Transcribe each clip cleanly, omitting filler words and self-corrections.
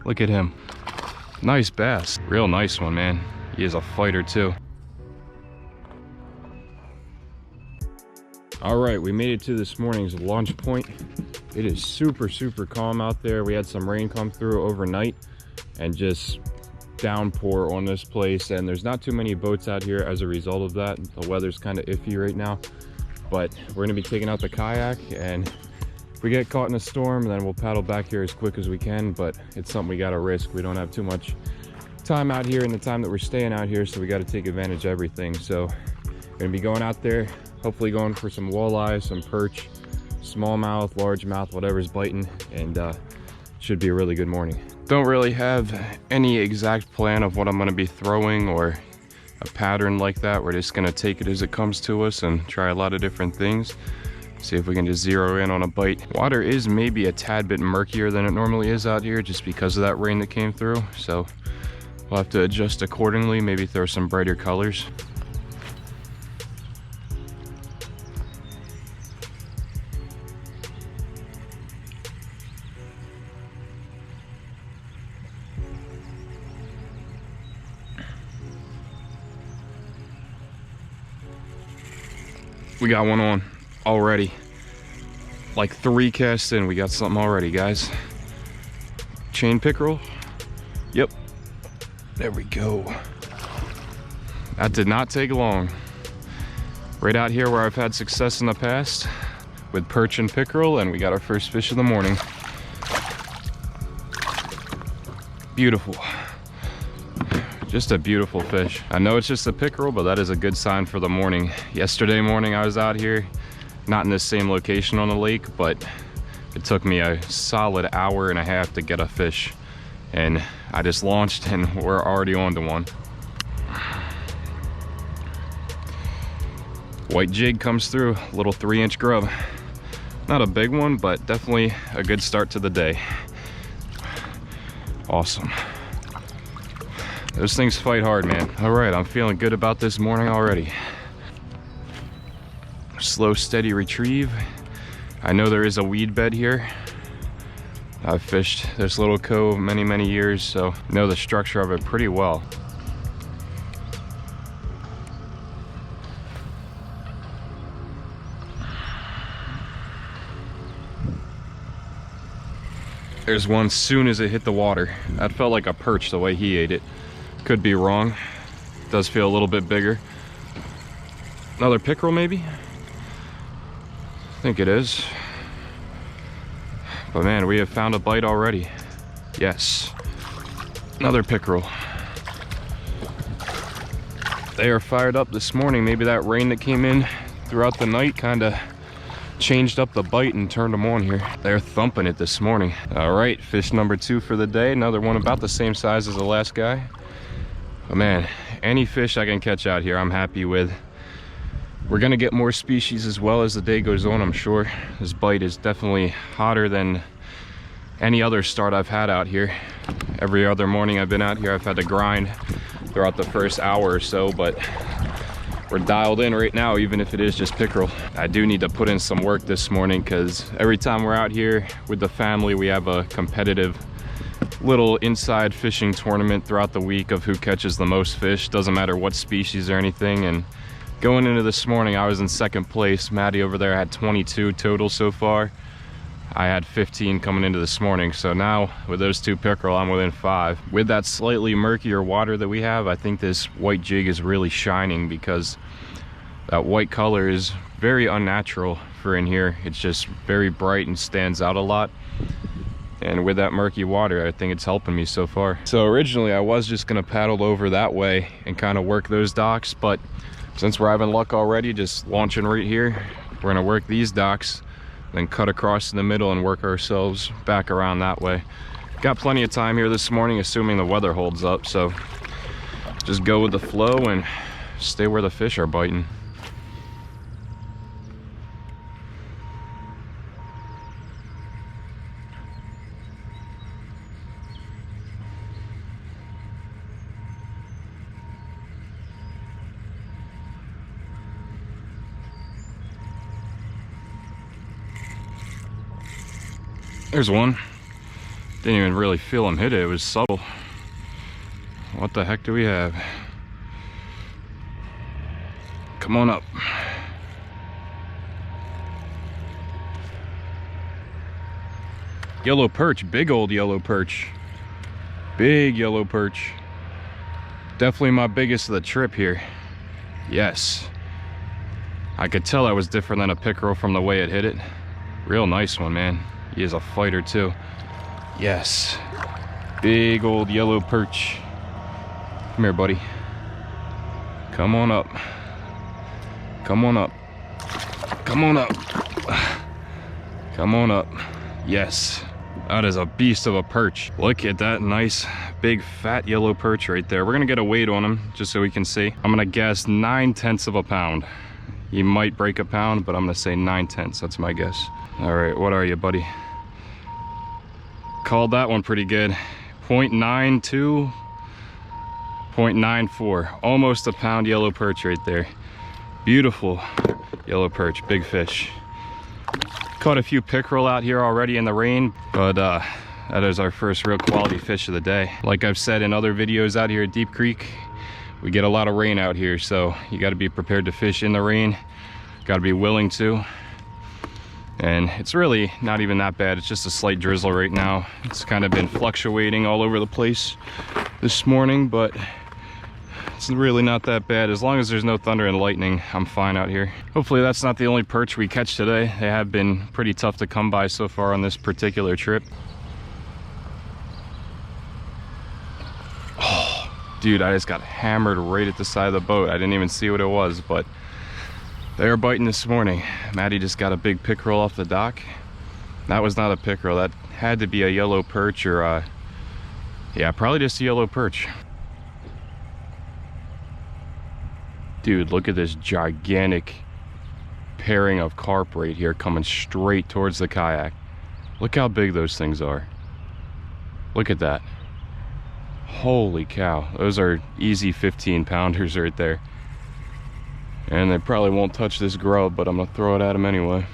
Look at him. Nice bass. Real nice one, man. He is a fighter too. All right, we made it to this morning's launch point. It is super, super calm out there. We had some rain come through overnight and just downpour on this place. And there's not too many boats out here as a result of that. The weather's kind of iffy right now, but we're gonna be taking out the kayak, and if we get caught in a storm, then we'll paddle back here as quick as we can, but it's something we gotta risk. We don't have too much time out here in the time that we're staying out here, so we gotta take advantage of everything. So we're gonna be going out there, hopefully going for some walleye, some perch, smallmouth, largemouth, whatever's biting, and should be a really good morning. Don't really have any exact plan of what I'm gonna be throwing or a pattern like that. We're just gonna take it as it comes to us and try a lot of different things. See if we can just zero in on a bite. Water is maybe a tad bit murkier than it normally is out here just because of that rain that came through. So we'll have to adjust accordingly, maybe throw some brighter colors. We got one on already. Like 3 casts in, we got something already, guys. Chain pickerel. Yep. There we go. That did not take long. Right out here where I've had success in the past with perch and pickerel, and we got our first fish of the morning. Beautiful. Just a beautiful fish. I know it's just a pickerel, but that is a good sign for the morning. Yesterday morning I was out here, not in this same location on the lake, but it took me a solid hour and a half to get a fish. And I just launched and we're already on to one. White jig comes through, little 3-inch grub. Not a big one, but definitely a good start to the day. Awesome. Those things fight hard, man. All right, I'm feeling good about this morning already. Slow, steady retrieve. I know there is a weed bed here. I've fished this little cove many, many years, so know the structure of it pretty well. There's one soon as it hit the water. That felt like a perch the way he ate it. Could be wrong. Does feel a little bit bigger. Another pickerel maybe? I think it is. But man, we have found a bite already. Yes. Another pickerel. They are fired up this morning. Maybe that rain that came in throughout the night kind of changed up the bite and turned them on here. They're thumping it this morning. All right, fish number 2 for the day. Another one about the same size as the last guy. But man, any fish I can catch out here, I'm happy with. We're gonna get more species as well as the day goes on, I'm sure. This bite is definitely hotter than any other start I've had out here. Every other morning I've been out here, I've had to grind throughout the first hour or so, but we're dialed in right now, even if it is just pickerel. I do need to put in some work this morning because every time we're out here with the family, we have a competitive little inside fishing tournament throughout the week of who catches the most fish. Doesn't matter what species or anything. And going into this morning, I was in 2nd place. Maddie over there had 22 total so far. I had 15 coming into this morning. So now with those 2 pickerel, I'm within 5. With that slightly murkier water that we have, I think this white jig is really shining because that white color is very unnatural for in here. It's just very bright and stands out a lot. And with that murky water, I think it's helping me so far. So originally I was just gonna paddle over that way and kind of work those docks, but since we're having luck already, just launching right here, we're gonna work these docks, then cut across in the middle and work ourselves back around that way. Got plenty of time here this morning, assuming the weather holds up, so just go with the flow and stay where the fish are biting. There's one. Didn't even really feel him hit it. It was subtle. What the heck do we have? Come on up. Yellow perch, big old yellow perch. Big yellow perch. Definitely my biggest of the trip here. Yes. I could tell that was different than a pickerel from the way it hit it. Real nice one, man. He is a fighter too. Yes. Big old yellow perch. Come here, buddy. Come on up. Come on up. Come on up. Come on up. Yes. That is a beast of a perch. Look at that nice, big, fat yellow perch right there. We're gonna get a weight on him just so we can see. I'm gonna guess 9/10 of a pound. He might break a pound, but I'm gonna say 9/10. That's my guess. All right, what are you, buddy? Called that one pretty good. 0.92, 0.94. Almost a pound yellow perch right there. Beautiful yellow perch, big fish. Caught a few pickerel out here already in the rain, but that is our first real quality fish of the day. Like I've said in other videos out here at Deep Creek, we get a lot of rain out here, so you got to be prepared to fish in the rain. Got to be willing to. And it's really not even that bad. It's just a slight drizzle right now. It's kind of been fluctuating all over the place this morning, but it's really not that bad. As long as there's no thunder and lightning, I'm fine out here. Hopefully that's not the only perch we catch today. They have been pretty tough to come by so far on this particular trip. Oh, dude, I just got hammered right at the side of the boat. I didn't even see what it was, but they were biting this morning. Maddie just got a big pickerel off the dock. That was not a pickerel. That had to be a yellow perch or yeah, probably just a yellow perch. Dude, look at this gigantic pairing of carp right here coming straight towards the kayak. Look how big those things are. Look at that. Holy cow. Those are easy 15-pounders right there. And they probably won't touch this grub, but I'm gonna throw it at them anyway.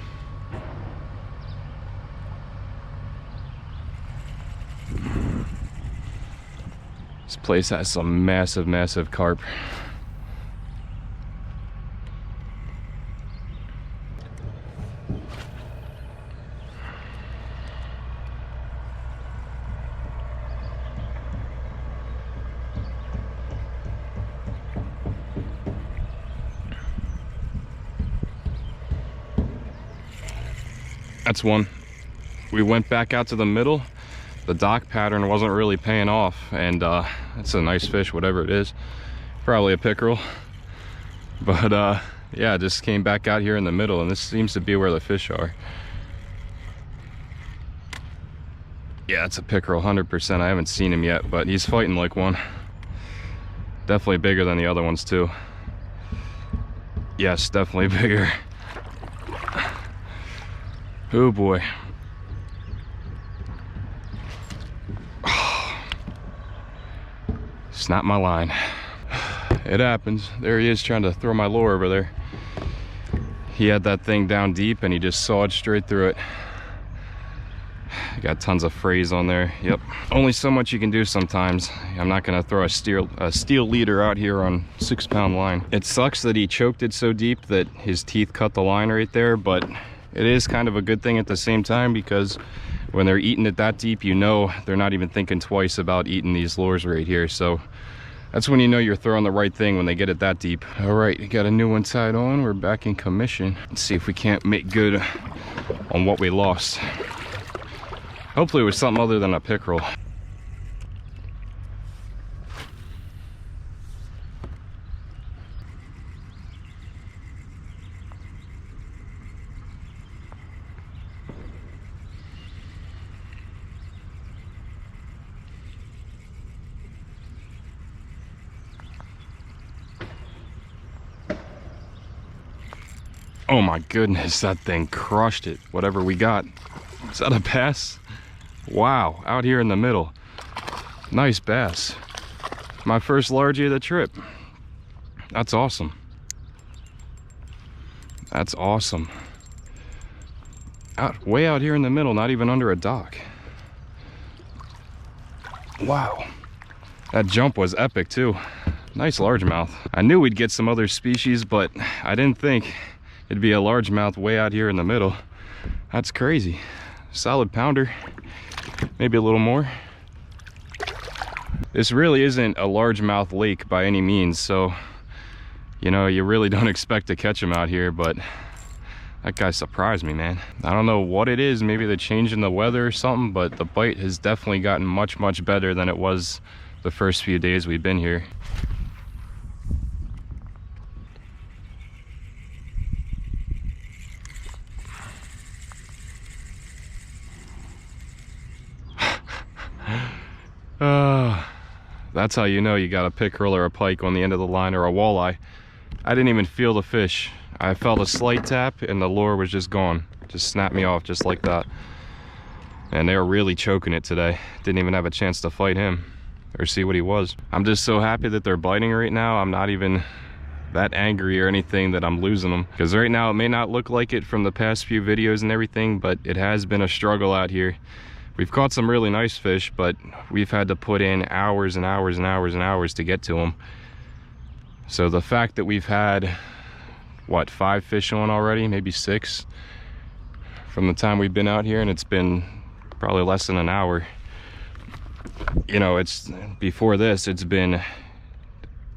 This place has some massive, massive carp. That's one. We went back out to the middle. The dock pattern wasn't really paying off, and it's a nice fish, whatever it is. Probably a pickerel. But yeah, just came back out here in the middle, and this seems to be where the fish are. Yeah, it's a pickerel, 100%. I haven't seen him yet, but he's fighting like one. Definitely bigger than the other ones too. Yes, definitely bigger. Oh boy. Snap my line. It happens. There he is trying to throw my lure over there. He had that thing down deep and he just sawed straight through it. Got tons of frays on there. Yep. Only so much you can do sometimes. I'm not gonna throw a steel leader out here on 6-pound line. It sucks that he choked it so deep that his teeth cut the line right there, but it is kind of a good thing at the same time, because when they're eating it that deep, you know they're not even thinking twice about eating these lures right here. So that's when you know you're throwing the right thing, when they get it that deep. All right, got a new one tied on. We're back in commission. Let's see if we can't make good on what we lost. Hopefully it was something other than a pickerel. Oh my goodness, that thing crushed it. Whatever we got. Is that a bass? Wow, out here in the middle. Nice bass. My first largie of the trip. That's awesome. That's awesome. Way out here in the middle, not even under a dock. Wow, that jump was epic too. Nice largemouth. I knew we'd get some other species, but I didn't think it'd be a largemouth way out here in the middle. That's crazy. Solid pounder, maybe a little more. This really isn't a largemouth lake by any means, so you know, you really don't expect to catch them out here, but that guy surprised me, man. I don't know what it is, maybe the change in the weather or something, but the bite has definitely gotten much, much better than it was the first few days we've been here. That's how you know you got a pickerel or a pike on the end of the line, or a walleye. I didn't even feel the fish. I felt a slight tap and the lure was just gone. Just snapped me off just like that. And they were really choking it today. Didn't even have a chance to fight him or see what he was. I'm just so happy that they're biting right now. I'm not even that angry or anything that I'm losing them, because right now it may not look like it from the past few videos and everything, but it has been a struggle out here. We've caught some really nice fish, but we've had to put in hours and hours and hours and hours to get to them. So the fact that we've had, what, 5 fish on already, maybe 6, from the time we've been out here, and it's been probably less than an hour. You know, it's before this, it's been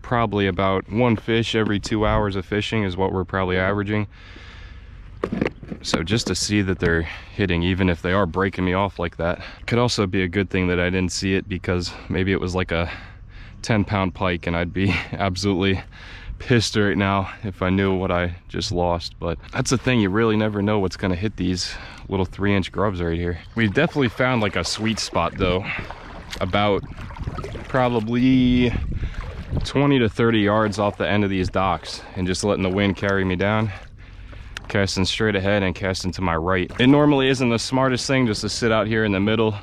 probably about 1 fish every 2 hours of fishing is what we're probably averaging. So just to see that they're hitting, even if they are breaking me off like that, could also be a good thing that I didn't see it, because maybe it was like a 10-pound pike and I'd be absolutely pissed right now if I knew what I just lost. But that's the thing, you really never know what's gonna hit these little 3-inch grubs right here. We've definitely found like a sweet spot though, about probably 20 to 30 yards off the end of these docks, and just letting the wind carry me down, casting straight ahead and casting to my right. It normally isn't the smartest thing just to sit out here in the middle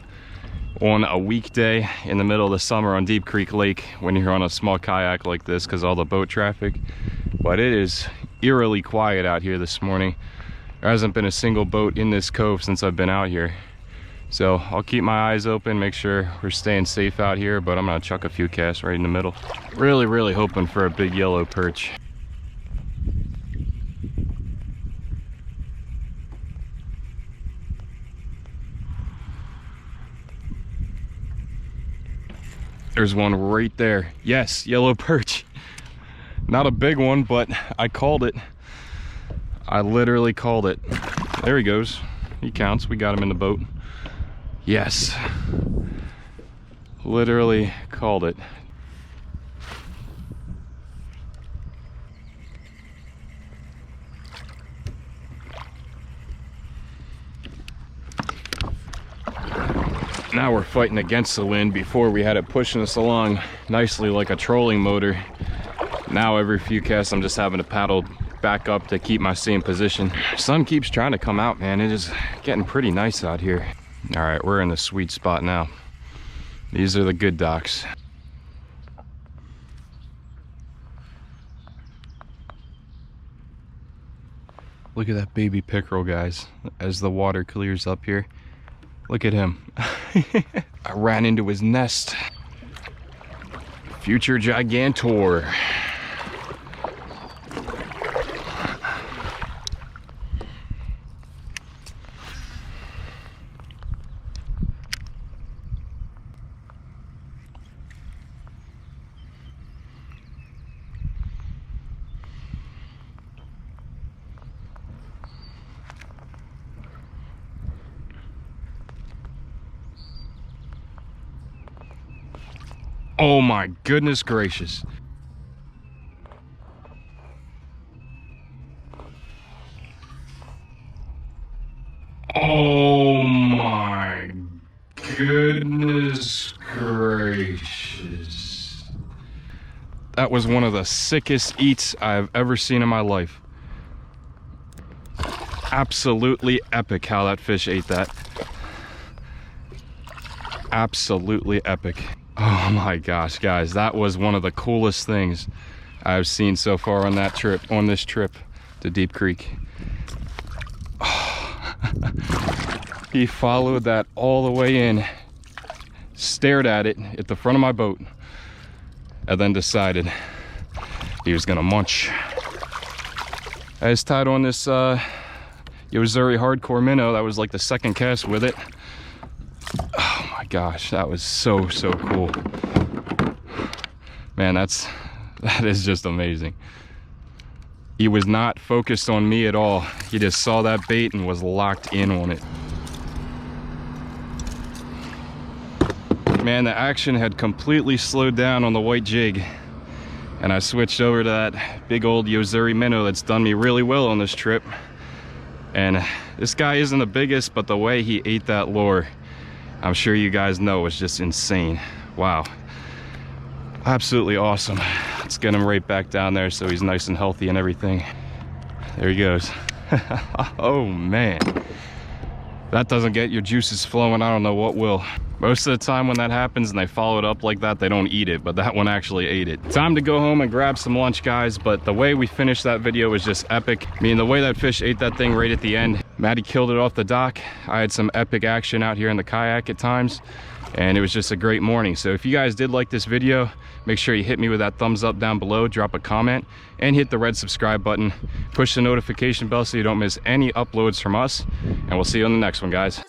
on a weekday in the middle of the summer on Deep Creek Lake when you're on a small kayak like this, because all the boat traffic, but it is eerily quiet out here this morning. There hasn't been a single boat in this cove since I've been out here, so I'll keep my eyes open, make sure we're staying safe out here, but I'm gonna chuck a few casts right in the middle. Really hoping for a big yellow perch. There's one right there. Yes, yellow perch. Not a big one, but I called it. I literally called it. There he goes. He counts. We got him in the boat. Yes. Literally called it. Now we're fighting against the wind. Before we had it pushing us along nicely like a trolling motor. Now every few casts I'm just having to paddle back up to keep my same position. Sun keeps trying to come out, man. It is getting pretty nice out here. All right, we're in the sweet spot now. These are the good docks. Look at that baby pickerel, guys, as the water clears up here. Look at him. I ran into his nest. Future Gigantor. Oh my goodness gracious. Oh my goodness gracious. That was one of the sickest eats I've ever seen in my life. Absolutely epic how that fish ate that. Absolutely epic. Oh my gosh, guys, that was one of the coolest things I've seen so far on that trip, on this trip to Deep Creek. Oh. He followed that all the way in, stared at it at the front of my boat, and then decided he was gonna munch. I was tied on this Yozuri hardcore minnow. That was like the second cast with it. Oh my gosh, that was so cool. Man, that is just amazing. He was not focused on me at all. He just saw that bait and was locked in on it. Man, the action had completely slowed down on the white jig, and I switched over to that big old Yozuri minnow that's done me really well on this trip. And this guy isn't the biggest, but the way he ate that lure, I'm sure you guys know, was just insane. Wow, absolutely awesome. Let's get him right back down there so he's nice and healthy and everything. There he goes. Oh man, that doesn't get your juices flowing, I don't know what will. Most of the time when that happens and they follow it up like that, they don't eat it, but that one actually ate it. Time to go home and grab some lunch, guys, but the way we finished that video was just epic. I mean, the way that fish ate that thing right at the end, Maddie killed it off the dock. I had some epic action out here in the kayak at times, and it was just a great morning. So if you guys did like this video, make sure you hit me with that thumbs up down below, drop a comment, and hit the red subscribe button. Push the notification bell so you don't miss any uploads from us, and we'll see you on the next one, guys.